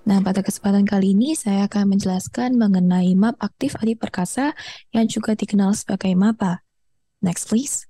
Nah, pada kesempatan kali ini saya akan menjelaskan mengenai map aktif Adi Perkasa yang juga dikenal sebagai MAPA. Next, please.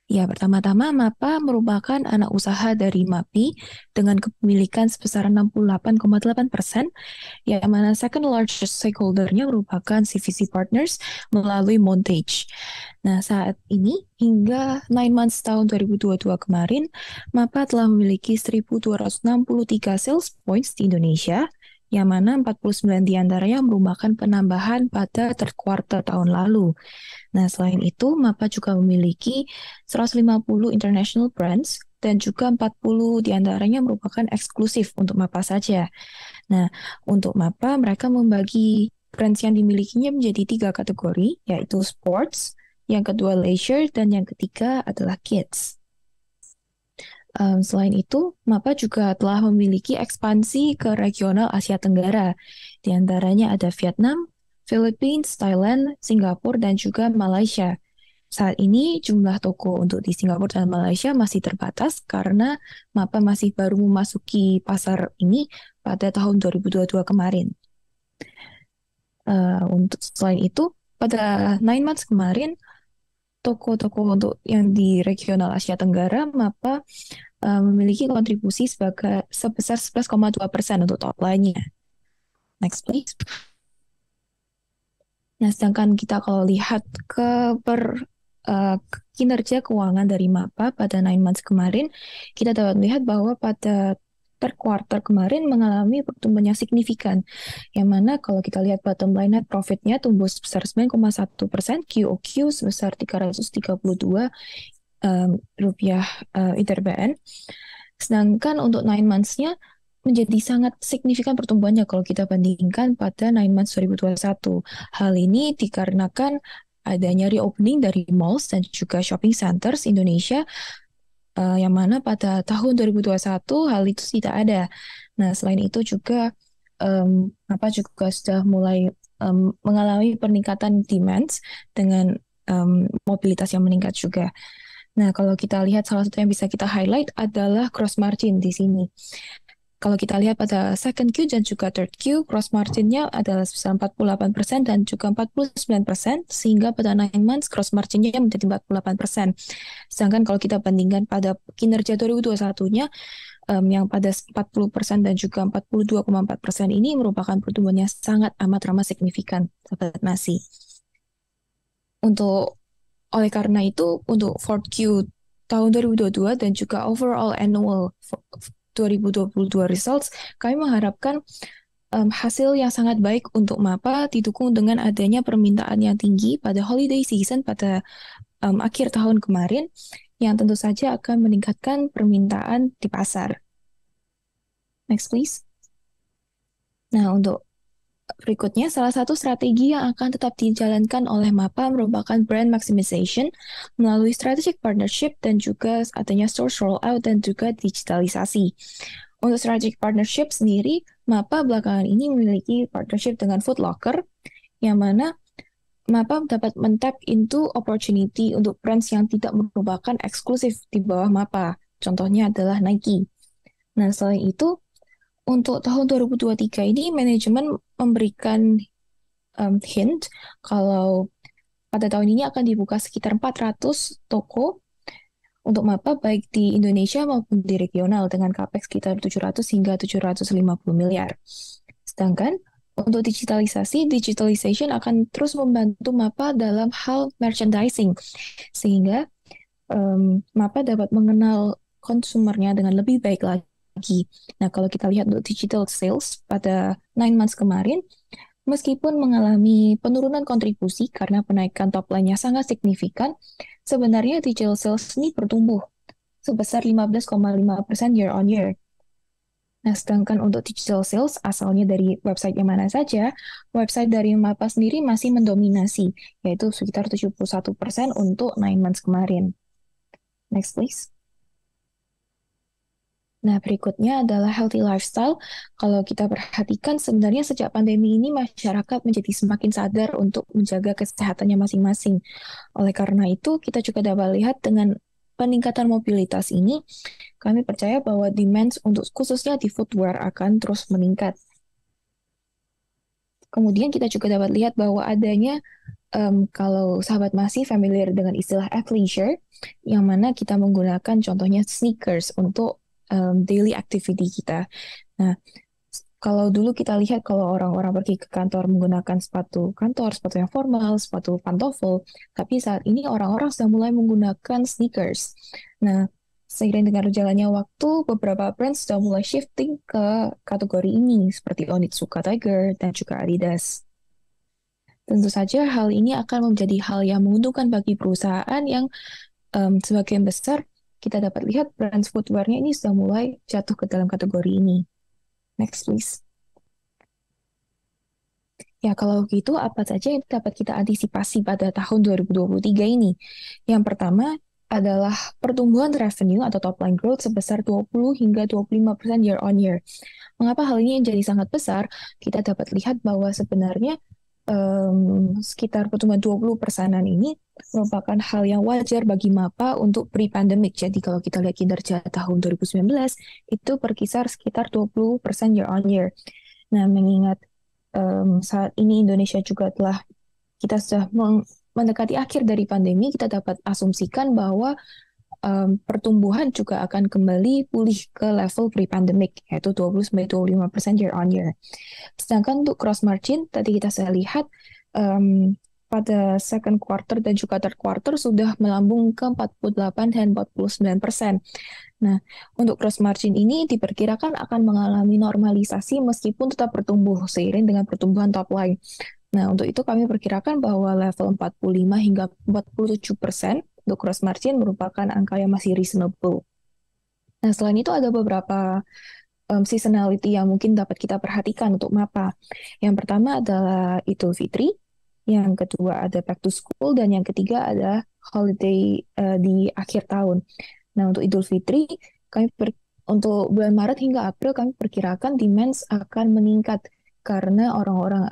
Ya, pertama-tama MAPA merupakan anak usaha dari MAPI dengan kepemilikan sebesar 68,8%, yang mana second largest stakeholder-nya merupakan CVC Partners melalui Montage. Nah, saat ini hingga 9 months tahun 2022 kemarin, MAPA telah memiliki 1.263 sales points di Indonesia, yang mana 49 diantaranya merupakan penambahan pada third quarter tahun lalu. Nah, selain itu, MAPA juga memiliki 150 international brands dan juga 40 diantaranya merupakan eksklusif untuk MAPA saja. Nah, untuk MAPA, mereka membagi brands yang dimilikinya menjadi 3 kategori, yaitu sports, yang kedua leisure, dan yang ketiga adalah kids. Selain itu, MAPA juga telah memiliki ekspansi ke regional Asia Tenggara. Di antaranya ada Vietnam, Philippines, Thailand, Singapura, dan juga Malaysia. Saat ini jumlah toko untuk di Singapura dan Malaysia masih terbatas karena MAPA masih baru memasuki pasar ini pada tahun 2022 kemarin. Untuk selain itu, pada 9 months kemarin, toko-toko untuk yang di regional Asia Tenggara, MAPA memiliki kontribusi sebesar 11,2% untuk top line-nya. Next, please. Nah, sedangkan kita kalau lihat ke kinerja keuangan dari MAPA pada 9 months kemarin, kita dapat melihat bahwa pada third quarter kemarin mengalami pertumbuhan yang signifikan, yang mana kalau kita lihat bottom line net profit-nya tumbuh sebesar 9,1%, QOQ sebesar 332 rupiah ITR-BN. Sedangkan untuk 9 months-nya menjadi sangat signifikan pertumbuhannya kalau kita bandingkan pada 9 months 2021. Hal ini dikarenakan adanya reopening dari malls dan juga shopping centers Indonesia, yang mana pada tahun 2021 hal itu tidak ada. Nah, selain itu juga apa juga sudah mulai mengalami peningkatan demand dengan mobilitas yang meningkat juga. Nah, kalau kita lihat salah satu yang bisa kita highlight adalah gross margin di sini. Kalau kita lihat pada second Q dan juga third Q, gross margin-nya adalah sebesar 48% dan juga 49%, sehingga pada 9 months gross margin-nya menjadi 48%. Sedangkan kalau kita bandingkan pada kinerja 2021-nya, yang pada 40% dan juga 42,4% ini merupakan pertumbuhan yang sangat amat ramah signifikan, sahabat nasi. Oleh karena itu, untuk fourth Q tahun 2022 dan juga overall annual 2022 results, kami mengharapkan hasil yang sangat baik untuk MAPA didukung dengan adanya permintaan yang tinggi pada holiday season pada akhir tahun kemarin, yang tentu saja akan meningkatkan permintaan di pasar. Next, please. Nah, untuk berikutnya, salah satu strategi yang akan tetap dijalankan oleh MAPA merupakan brand maximization melalui strategic partnership dan juga adanya stores rollout dan juga digitalisasi. Untuk strategic partnership sendiri, MAPA belakangan ini memiliki partnership dengan Foot Locker, yang mana MAPA dapat men-tap into opportunity untuk brands yang tidak merupakan eksklusif di bawah MAPA. Contohnya adalah Nike. Nah, selain itu, untuk tahun 2023 ini, manajemen memberikan hint kalau pada tahun ini akan dibuka sekitar 400 toko untuk MAPA baik di Indonesia maupun di regional dengan capex sekitar 700 hingga 750 miliar. Sedangkan untuk digitalization akan terus membantu MAPA dalam hal merchandising, sehingga MAPA dapat mengenal konsumernya dengan lebih baik lagi. Nah, kalau kita lihat untuk digital sales pada 9 months kemarin, meskipun mengalami penurunan kontribusi karena penaikan top line-nya sangat signifikan, sebenarnya digital sales ini bertumbuh sebesar 15,5% year on year. Nah, sedangkan untuk digital sales asalnya dari website yang mana saja, website dari MAPA sendiri masih mendominasi, yaitu sekitar 71% untuk 9 months kemarin. Next, please. Nah, berikutnya adalah healthy lifestyle. Kalau kita perhatikan, sebenarnya sejak pandemi ini masyarakat menjadi semakin sadar untuk menjaga kesehatannya masing-masing. Oleh karena itu, kita juga dapat lihat dengan peningkatan mobilitas ini, kami percaya bahwa demand untuk khususnya di footwear akan terus meningkat. Kemudian kita juga dapat lihat bahwa adanya kalau sahabat masih familiar dengan istilah athleisure, yang mana kita menggunakan contohnya sneakers untuk daily activity kita. Nah, kalau dulu kita lihat kalau orang-orang pergi ke kantor menggunakan sepatu kantor, sepatu yang formal, sepatu pantofel, tapi saat ini orang-orang sudah mulai menggunakan sneakers. Nah, seiring dengan berjalannya waktu, beberapa brand sudah mulai shifting ke kategori ini, seperti Onitsuka Tiger dan juga Adidas. Tentu saja hal ini akan menjadi hal yang menguntungkan bagi perusahaan yang sebagian besar kita dapat lihat brand footwear-nya ini sudah mulai jatuh ke dalam kategori ini. Next, please. Ya, kalau gitu apa saja yang dapat kita antisipasi pada tahun 2023 ini? Yang pertama adalah pertumbuhan revenue atau top line growth sebesar 20 hingga 25% year on year. Mengapa hal ini jadi sangat besar? Kita dapat lihat bahwa sebenarnya sekitar pertumbuhan 20%-an ini merupakan hal yang wajar bagi MAPA untuk pre-pandemic. Jadi kalau kita lihat kinerja tahun 2019, itu berkisar sekitar 20% year on year. Nah, mengingat saat ini Indonesia juga kita sudah mendekati akhir dari pandemi, kita dapat asumsikan bahwa pertumbuhan juga akan kembali pulih ke level pre-pandemic, yaitu 20-25% year on year. Sedangkan untuk gross margin, tadi kita sudah lihat pada second quarter dan juga third quarter sudah melambung ke 48 dan 49%. Nah, untuk gross margin ini diperkirakan akan mengalami normalisasi meskipun tetap bertumbuh seiring dengan pertumbuhan top line. Nah, untuk itu kami perkirakan bahwa level 45 hingga 47% untuk gross margin merupakan angka yang masih reasonable. Nah, selain itu ada beberapa seasonality yang mungkin dapat kita perhatikan untuk MAPA. Yang pertama adalah Idul Fitri, yang kedua ada back to school, dan yang ketiga ada holiday di akhir tahun. Nah, untuk Idul Fitri, untuk bulan Maret hingga April kami perkirakan demand akan meningkat karena orang-orang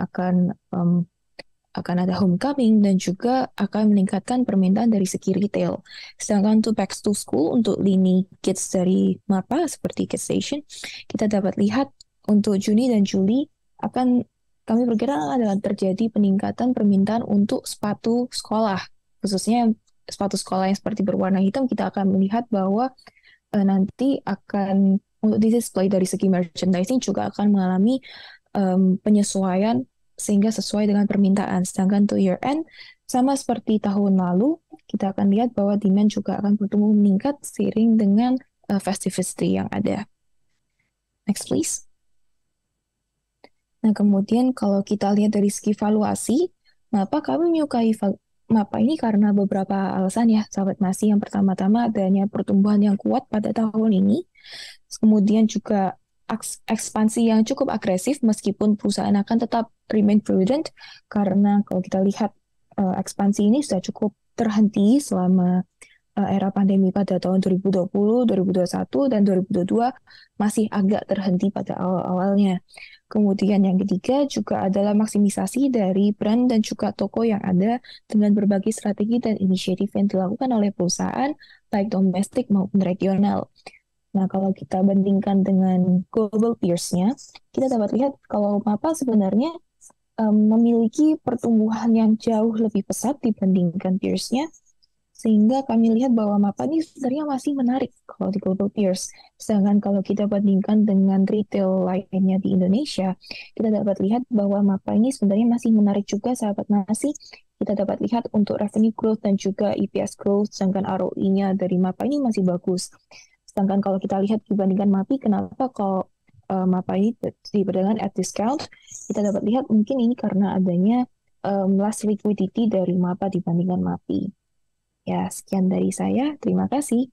akan ada homecoming dan juga akan meningkatkan permintaan dari segi retail. Sedangkan untuk back to school, untuk lini kids dari MAPA seperti Kids Station, kita dapat lihat untuk Juni dan Juli kami perkirakan akan terjadi peningkatan permintaan untuk sepatu sekolah, khususnya sepatu sekolah yang seperti berwarna hitam. Kita akan melihat bahwa nanti untuk display dari segi merchandising juga akan mengalami penyesuaian sehingga sesuai dengan permintaan. Sedangkan untuk year end, sama seperti tahun lalu, kita akan lihat bahwa demand juga akan bertumbuh meningkat seiring dengan festivity yang ada. Next, please. Nah, kemudian kalau kita lihat dari segi valuasi, maka kami menyukai MAPA ini karena beberapa alasan ya, sahabat Masi. Yang pertama-tama adanya pertumbuhan yang kuat pada tahun ini, kemudian juga ekspansi yang cukup agresif meskipun perusahaan akan tetap remain prudent, karena kalau kita lihat ekspansi ini sudah cukup terhenti selama era pandemi pada tahun 2020, 2021, dan 2022 masih agak terhenti pada awal-awalnya. Kemudian yang ketiga juga adalah maksimisasi dari brand dan juga toko yang ada dengan berbagai strategi dan inisiatif yang dilakukan oleh perusahaan, baik domestik maupun regional. Nah, kalau kita bandingkan dengan global peers-nya, kita dapat lihat kalau MAPA sebenarnya memiliki pertumbuhan yang jauh lebih pesat dibandingkan peers-nya, sehingga kami lihat bahwa MAPA ini sebenarnya masih menarik kalau di global peers. Sedangkan kalau kita bandingkan dengan retail lainnya di Indonesia, kita dapat lihat bahwa MAPA ini sebenarnya masih menarik juga, sahabat Nasi. Kita dapat lihat untuk revenue growth dan juga EPS growth, sedangkan ROE-nya dari MAPA ini masih bagus. Sedangkan kalau kita lihat dibandingkan MAPI, kenapa kalau MAPA ini diperdagangkan at discount, kita dapat lihat mungkin ini karena adanya less liquidity dari MAPA dibandingkan MAPI. Ya, sekian dari saya. Terima kasih.